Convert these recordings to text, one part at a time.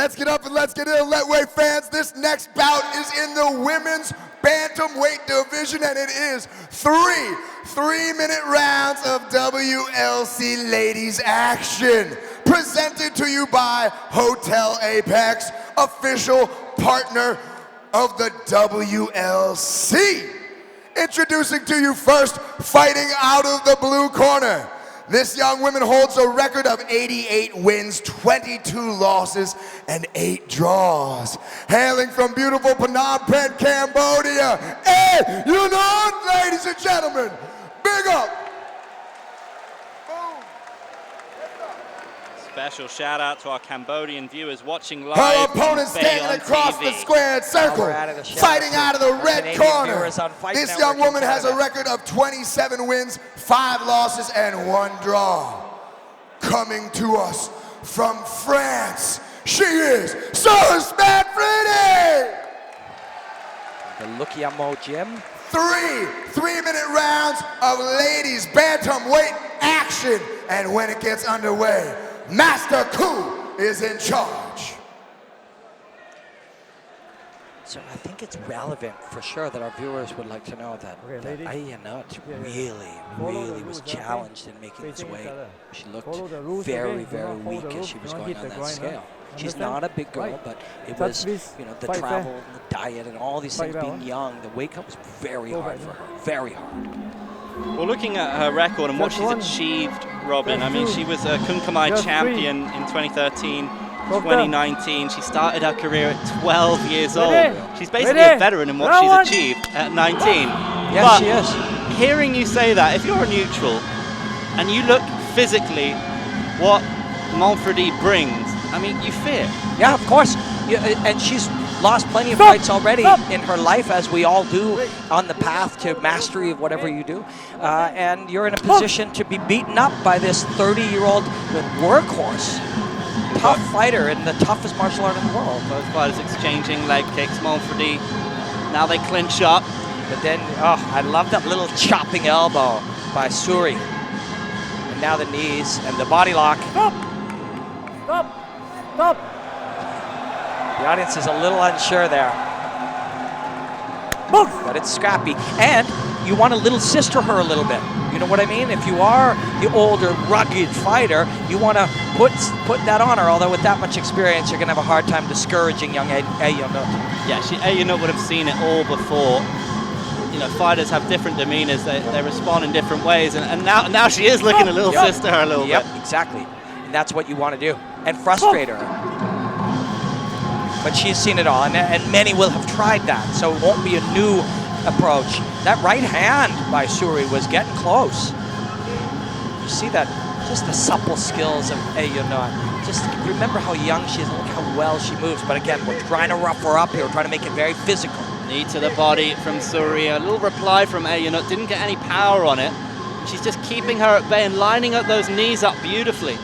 Let's get up and let's get in, Lethwei fans. This next bout is in the women's bantamweight division, and it is three-minute rounds of WLC ladies action. Presented to you by Hotel Apex, official partner of the WLC. Introducing to you first, fighting out of the blue corner. This young woman holds a record of 88 wins, 22 losses, and 8 draws. Hailing from beautiful Phnom Penh, Cambodia, Eh Yanut, ladies and gentlemen. Big up. Special shout out to our Cambodian viewers watching live. Her opponent standing across the squared circle, fighting out of the red corner. This young woman has a record of 27 wins, 5 losses, and 1 draw. Coming to us from France, she is Souris Manfredi! The Lukiamo Gym. 3-minute rounds of ladies bantamweight action, and when it gets underway, Master Ku is in charge. So I think it's relevant for sure that our viewers would like to know that Eh Yanut really was challenged in making this weight. She looked very, very weak as she was going on that scale. She's not a big girl, but it was, you know, the travel, and the diet, and all these things being young. The weight cut was very hard for her, very hard. Well, looking at her record and what she's achieved, Robin, I mean, she was a Kunkamai champion in 2013, 2019. She started her career at 12 years old. She's basically a veteran in what she's achieved at 19. Yes, but she is. Hearing you say that, if you're a neutral and you look physically what Manfredi brings, I mean, you fear. Yeah, of course. And she's lost plenty of fights already in her life, as we all do on the path to mastery of whatever you do. And you're in a position to be beaten up by this 30-year-old workhorse. Tough fighter in the toughest martial art in the world. Both fighters exchanging leg kicks. Manfredi, now they clinch up. But then, oh, I love that little chopping elbow by Suri. And now the knees and the body lock. Stop. The audience is a little unsure there. But it's scrappy. And you want to little sister her a little bit. You know what I mean? If you are the older, rugged fighter, you want to put that on her. Although with that much experience, you're going to have a hard time discouraging young Eh Yanut. Yeah, Eh Yanut would have seen it all before. You know, fighters have different demeanors. They respond in different ways. And now she is looking a little sister her a little bit. Yep, exactly. And that's what you want to do. And frustrate her. But she's seen it all, and many will have tried that, so it won't be a new approach. That right hand by Suri was getting close. You see that, just the supple skills of Eh Yanut. Just remember how young she is, and look how well she moves. But again, we're trying to rough her up here, we're trying to make it very physical. Knee to the body from Suri. A little reply from Eh Yanut, didn't get any power on it. She's just keeping her at bay and lining up those knees up beautifully.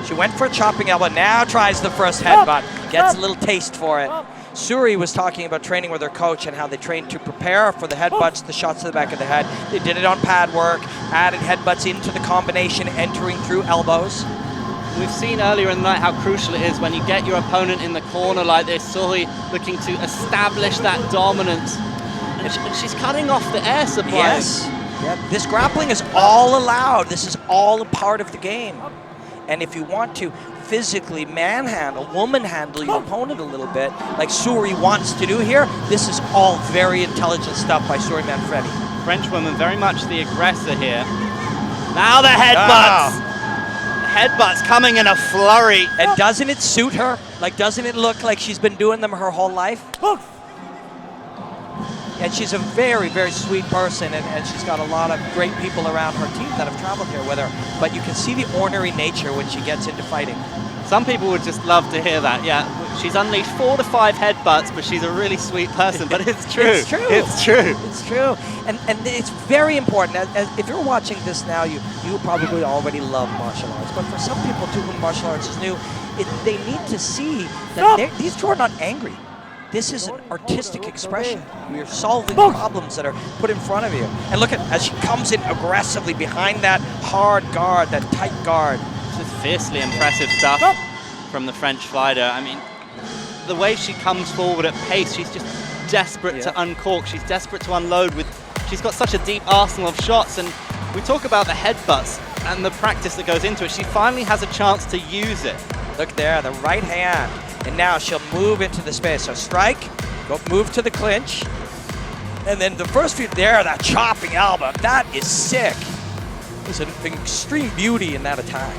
She went for a chopping elbow, now tries the first headbutt. Gets a little taste for it. Suri was talking about training with her coach and how they trained to prepare for the headbutts, the shots to the back of the head. They did it on pad work, added headbutts into the combination, entering through elbows. We've seen earlier in the night how crucial it is when you get your opponent in the corner like this. Suri looking to establish that dominance. And she's cutting off the air supply. Yes. Yeah, this grappling is all allowed. This is all a part of the game. And if you want to physically manhandle, woman-handle your opponent a little bit, like Suri wants to do here, this is all very intelligent stuff by Souris Manfredi. French woman very much the aggressor here. Now the headbutts! Headbutts coming in a flurry. And doesn't it suit her? Like, doesn't it look like she's been doing them her whole life? And she's a very, very sweet person, and she's got a lot of great people around her team that have traveled here with her. But you can see the ornery nature when she gets into fighting. Some people would just love to hear that, yeah. She's unleashed 4 to 5 headbutts, but she's a really sweet person, but it's true. It's true. It's true. It's true. And it's very important. As if you're watching this now, you probably already love martial arts. But for some people to whom martial arts is new, they need to see that these two are not angry. This is an artistic expression. You're solving problems that are put in front of you. And look at, as she comes in aggressively behind that hard guard, that tight guard. This is fiercely impressive stuff from the French fighter. I mean, the way she comes forward at pace, she's just desperate to uncork. She's desperate to unload. She's got such a deep arsenal of shots, and we talk about the headbutts and the practice that goes into it. She finally has a chance to use it. Look there, the right hand. And now she'll move into the space. So strike, move to the clinch. And then the first few there, that chopping elbow, that is sick. There's an extreme beauty in that attack.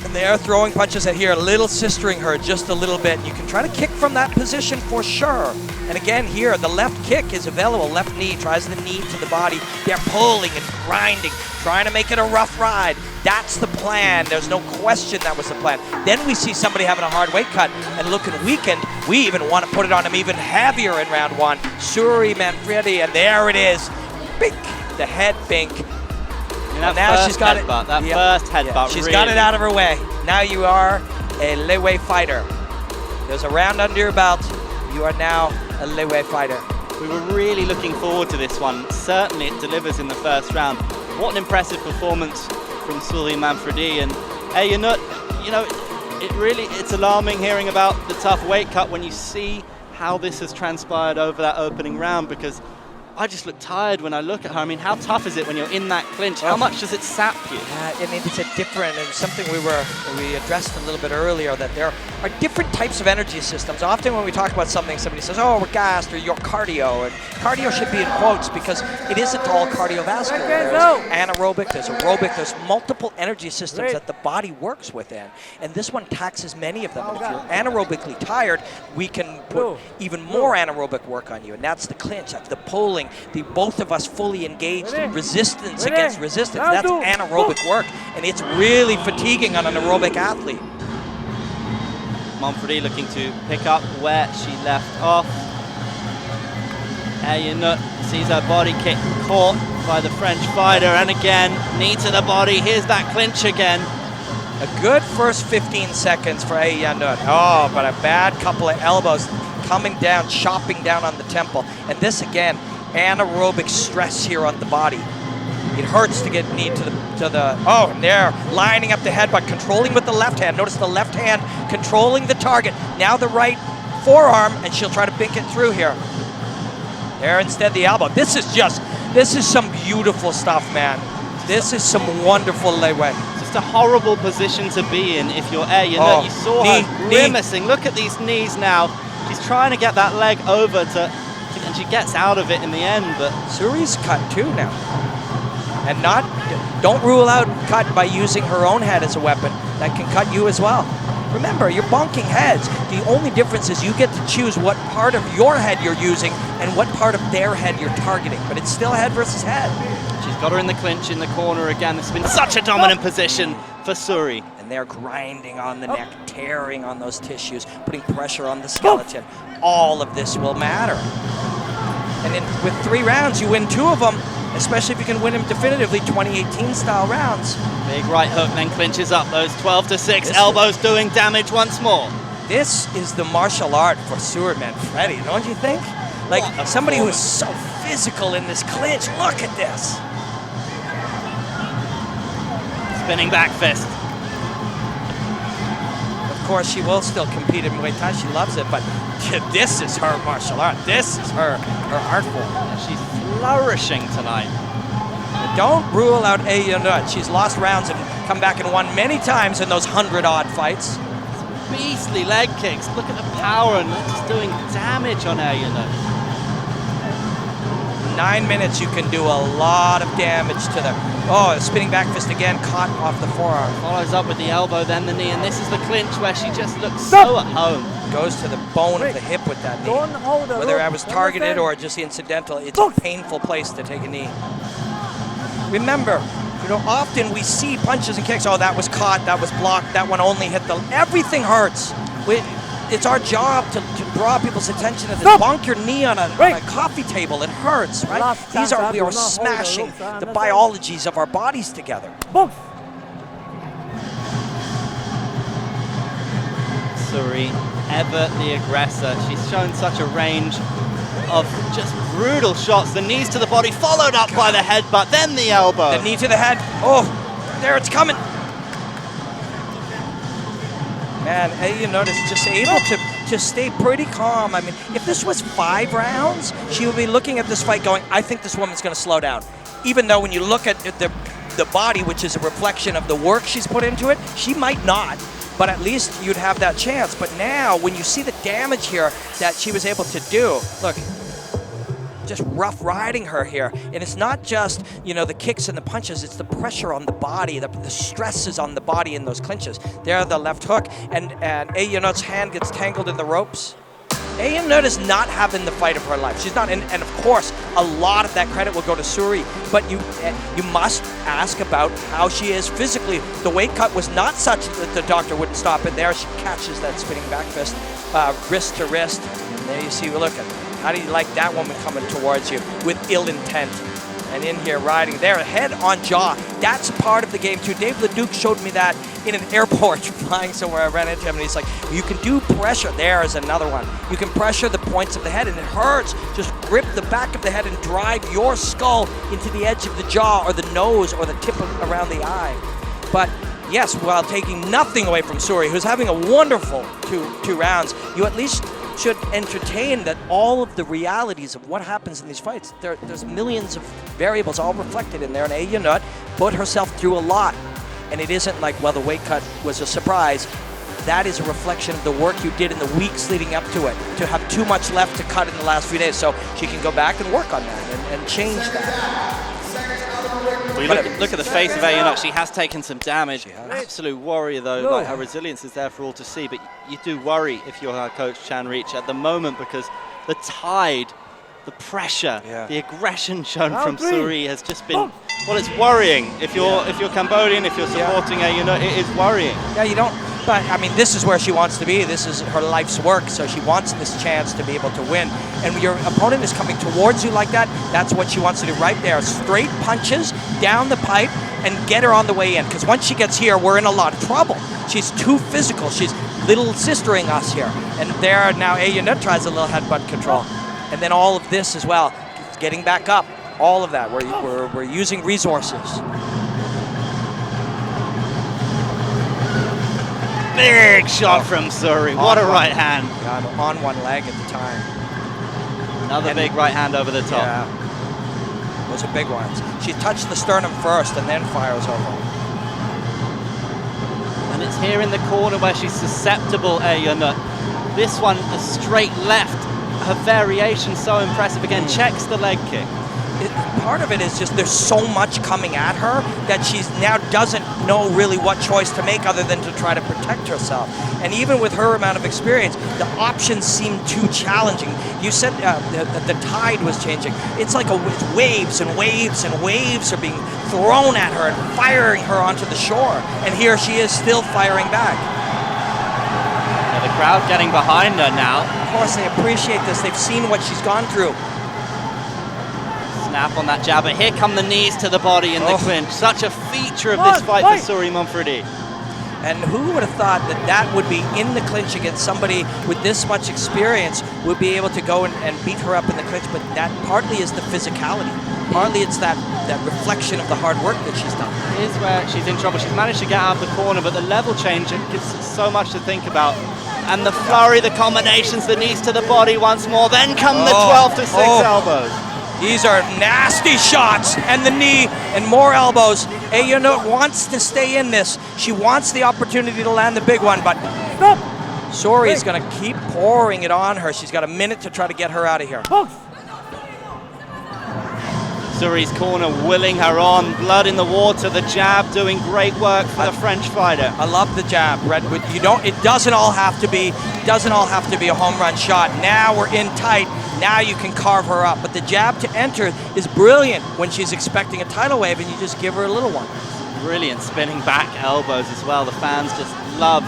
And they're throwing punches at here, little sistering her just a little bit. You can try to kick from that position for sure. And again here, the left kick is available. Left knee, tries the knee to the body. They're pulling and grinding, trying to make it a rough ride. That's the plan. There's no question that was the plan. Then we see somebody having a hard weight cut and looking weakened. We even want to put it on him even heavier in round one. Souris Manfredi, and there it is. Bink, the head bink. And now she's got headbutt, that first headbutt. She's really got it out of her way. Now you are a Lethwei fighter. There's a round under your belt. You are now a Lethwei fighter. We were really looking forward to this one. Certainly it delivers in the first round. What an impressive performance from Souris Manfredi. And Eh Yanut, you know, it's alarming hearing about the tough weight cut when you see how this has transpired over that opening round, because I just look tired when I look at her. I mean, how tough is it when you're in that clinch? How much does it sap you? I mean, it's a different, and something we addressed a little bit earlier, that there are different types of energy systems. Often when we talk about something, somebody says, oh, we're gassed, or you're cardio. And cardio should be in quotes because it isn't all cardiovascular. There's anaerobic, there's aerobic, there's multiple energy systems that the body works within. And this one taxes many of them. And if you're anaerobically tired, we can put even more anaerobic work on you. And that's the clinch, that's the pulling. Both of us fully engaged in resistance against resistance. That's anaerobic work, and it's really fatiguing on an aerobic athlete. Manfredi looking to pick up where she left off. Eh Yanut sees her body kick caught by the French fighter, and again, knee to the body. Here's that clinch again. A good first 15 seconds for Eh Yanut. Oh, but a bad couple of elbows coming down, chopping down on the temple. And this again, anaerobic stress here on the body. It hurts to get knee to the oh, and there, lining up the headbutt, controlling with the left hand. Notice the left hand controlling the target. Now the right forearm, and she'll try to bink it through here. There instead the elbow. This is some beautiful stuff, man. This is some wonderful Lethwei. Just a horrible position to be in if you're Eh Yanut. You saw her grimacing. Look at these knees now. She's trying to get that leg over and she gets out of it in the end, but Souris cut too now. And don't rule out cut by using her own head as a weapon. That can cut you as well. Remember, you're bonking heads. The only difference is you get to choose what part of your head you're using and what part of their head you're targeting. But it's still head versus head. She's got her in the clinch in the corner again. This has been such a dominant position for Souris. And they're grinding on the neck, tearing on those tissues, putting pressure on the skeleton. All of this will matter. And then with 3 rounds, you win 2 of them, especially if you can win them definitively, 2018 style rounds. Big right hook, then clinches up those 12-6 elbows doing damage once more. This is the martial art for Souris Manfredi, don't you think? Like somebody who is so physical in this clinch. Look at this. Spinning back fist. Of course, she will still compete in Muay Thai. She loves it, but this is her martial art. This is her art form. She's flourishing tonight. Don't rule out Eh Yanut. She's lost rounds and come back and won many times in those 100-odd fights. Beastly leg kicks. Look at the power and just doing damage on Eh Yanut. 9 minutes, you can do a lot of damage to them. Oh, spinning back fist again, caught off the forearm. Follows up with the elbow, then the knee, and this is the clinch where she just looks so at home. Goes to the bone of the hip with that knee. Whether I was targeted or just incidental, it's a painful place to take a knee. Remember, often we see punches and kicks. Oh, that was caught, that was blocked, that one only hit the... Everything hurts. It's our job to draw people's attention to this. Bonk your knee on a coffee table. It hurts, right? We are smashing the biologies of our bodies together. Souris, ever the aggressor. She's shown such a range of just brutal shots. The knees to the body, followed up by the headbutt, then the elbow. The knee to the head. Oh, there it's coming. Man, Eh Yanut is just able to stay pretty calm. I mean, if this was 5 rounds, she would be looking at this fight going, I think this woman's going to slow down. Even though when you look at the body, which is a reflection of the work she's put into it, she might not. But at least you'd have that chance. But now, when you see the damage here that she was able to do, look, just rough riding her here. And it's not just, you know, the kicks and the punches, it's the pressure on the body, the stresses on the body in those clinches. There, the left hook, and Eh Yanut's hand gets tangled in the ropes. Eh Yanut is not having the fight of her life. She's not, and of course, a lot of that credit will go to Souris, but you must ask about how she is physically. The weight cut was not such that the doctor wouldn't stop it there. She catches that spinning back fist, wrist to wrist. And there you see, look at, how do you like that woman coming towards you with ill intent? And in here riding there, head on jaw. That's part of the game too. Dave Leduc showed me that in an airport flying somewhere. I ran into him and he's like, you can do pressure. There is another one. You can pressure the points of the head and it hurts. Just grip the back of the head and drive your skull into the edge of the jaw or the nose or the tip around the eye. But yes, while taking nothing away from Souris, who's having a wonderful two rounds, you at least should entertain that all of the realities of what happens in these fights. There's millions of variables all reflected in there, and Eh Yanut put herself through a lot. And it isn't like, well, the weight cut was a surprise. That is a reflection of the work you did in the weeks leading up to it, to have too much left to cut in the last few days. So she can go back and work on that and change that. Well, look at the face of Eh Yanut. She has taken some damage. Absolute warrior, though. Like, her resilience is there for all to see. But you do worry if you're her coach, Chan Reach, at the moment, because the tide, the pressure, the aggression shown from Souris has just been, well, it's worrying. If you're Cambodian, if you're supporting Eh Yanut, it is worrying. Yeah, you don't. But I mean, this is where she wants to be. This is her life's work, so she wants this chance to be able to win. And when your opponent is coming towards you like that, that's what she wants to do right there. Straight punches down the pipe and get her on the way in. Because once she gets here, we're in a lot of trouble. She's too physical. She's little sistering us here. And there now, Eh Yanut tries a little headbutt control. And then all of this as well, getting back up. All of that. We're using resources. Big shot from Souris. What a right hand. Yeah, on one leg at the time. Another big right hand over the top. Yeah. Those are big ones. She touched the sternum first and then fires over. And it's here in the corner where she's susceptible, Eh Yanut. This one, the straight left, her variation so impressive. Again, checks the leg kick. Part of it is just there's so much coming at her that she now doesn't know really what choice to make other than to try to protect herself. And even with her amount of experience, the options seem too challenging. You said the tide was changing. It's like it's waves and waves and waves are being thrown at her and firing her onto the shore. And here she is still firing back. Yeah, the crowd getting behind her now. Of course, they appreciate this. They've seen what she's gone through. Snap on that jab, but here come the knees to the body in the clinch. Such a feature of this fight for Souris Manfredi. And who would have thought that that would be in the clinch against somebody with this much experience would be able to go and beat her up in the clinch, but that partly is the physicality. Partly it's that reflection of the hard work that she's done. Here's where she's in trouble. She's managed to get out of the corner, but the level change, it gives so much to think about. And the flurry, the combinations, the knees to the body once more, then come the 12 to 6 elbows. These are nasty shots, and the knee, and more elbows. Eh Yanut wants to stay in this. She wants the opportunity to land the big one, but Souris is going to keep pouring it on her. She's got a minute to try to get her out of here. Souris' corner willing her on, blood in the water, the jab doing great work for the French fighter. I love the jab, Redwood. It doesn't all have to be a home run shot. Now we're in tight. Now you can carve her up. But the jab to enter is brilliant when she's expecting a tidal wave and you just give her a little one. Brilliant spinning back elbows as well. The fans just love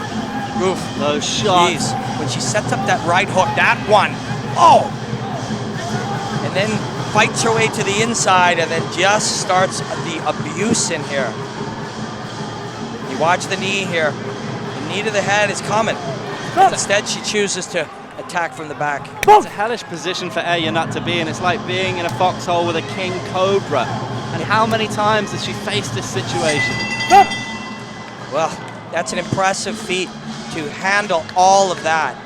those shots. Jeez. When she sets up that right hook, that one. Oh! And then fights her way to the inside and then just starts the abuse in here. You watch the knee here. The knee to the head is coming. Instead, she chooses to attack from the back. It's a hellish position for Eh Yanut to be in. It's like being in a foxhole with a king cobra. And how many times has she faced this situation? Well, that's an impressive feat to handle all of that.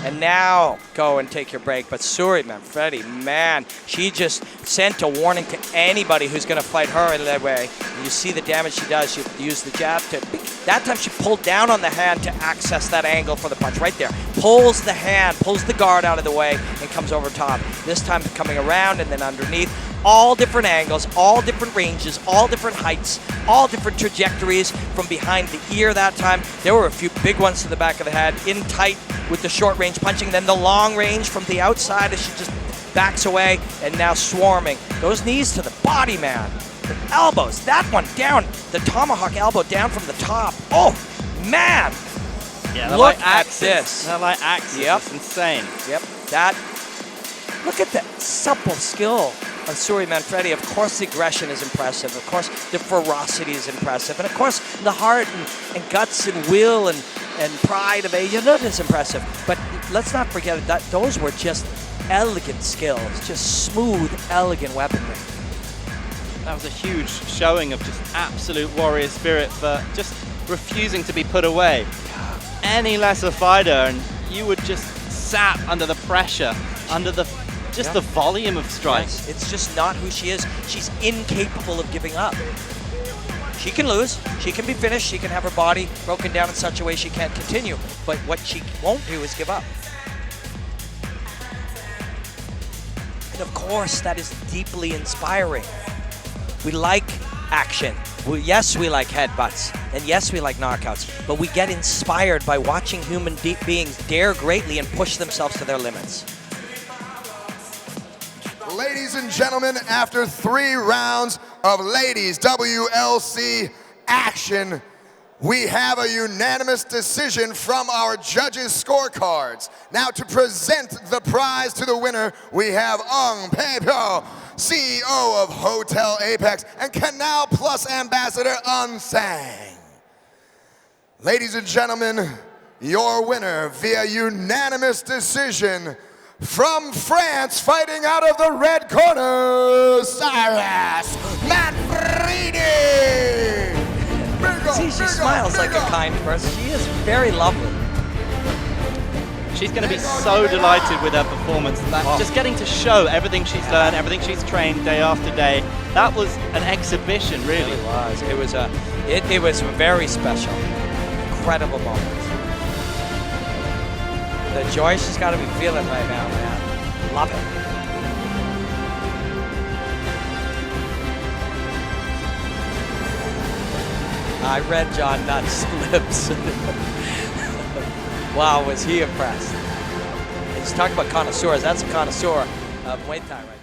And now go and take your break. But Souris Manfredi, man, she just sent a warning to anybody who's going to fight her in Lethwei. You see the damage she does. She used the jab to... That time she pulled down on the hand to access that angle for the punch right there. Pulls the hand, pulls the guard out of the way, and comes over top. This time coming around and then underneath. All different angles, all different ranges, all different heights, all different trajectories from behind the ear that time. There were a few big ones to the back of the head, in tight with the short range punching, then the long range from the outside as she just backs away, and now swarming. Those knees to the body, man. The elbows, that one down, the tomahawk elbow down from the top. Oh, man. Yeah, look like at axis. this. They're like axis. Yep. It's insane. Yep, that, look at that supple skill of Souris Manfredi. Of course, the aggression is impressive. Of course, the ferocity is impressive. And of course, the heart and guts and will and pride of Eh Yanut is impressive. But let's not forget that those were just elegant skills, just smooth, elegant weaponry. That was a huge showing of just absolute warrior spirit for just refusing to be put away. Any lesser fighter, and you would just sap under the pressure, under the the volume of strikes. It's just not who she is. She's incapable of giving up. She can lose, she can be finished, she can have her body broken down in such a way she can't continue. But what she won't do is give up. And of course, that is deeply inspiring. We like action. Yes, we like headbutts. And yes, we like knockouts. But we get inspired by watching human beings dare greatly and push themselves to their limits. Ladies and gentlemen, after 3 rounds of ladies WLC action, we have a unanimous decision from our judges' scorecards. Now to present the prize to the winner, we have Ung Pei-pyo, CEO of Hotel Apex, and Canal Plus Ambassador Eun Sang. Ladies and gentlemen, your winner via unanimous decision, from France, fighting out of the red corner, Souris Manfredi! See, she smiles like a kind person. She is very lovely. She's going to be so delighted with her performance. Just getting to show everything she's learned, everything she's trained day after day. That was an exhibition, really. It was. It was very special. Incredible moment. The joy she's got to be feeling right now, man. Love it. I read John Nutt's lips. Wow, was he impressed. He's talking about connoisseurs. That's a connoisseur of Muay Thai right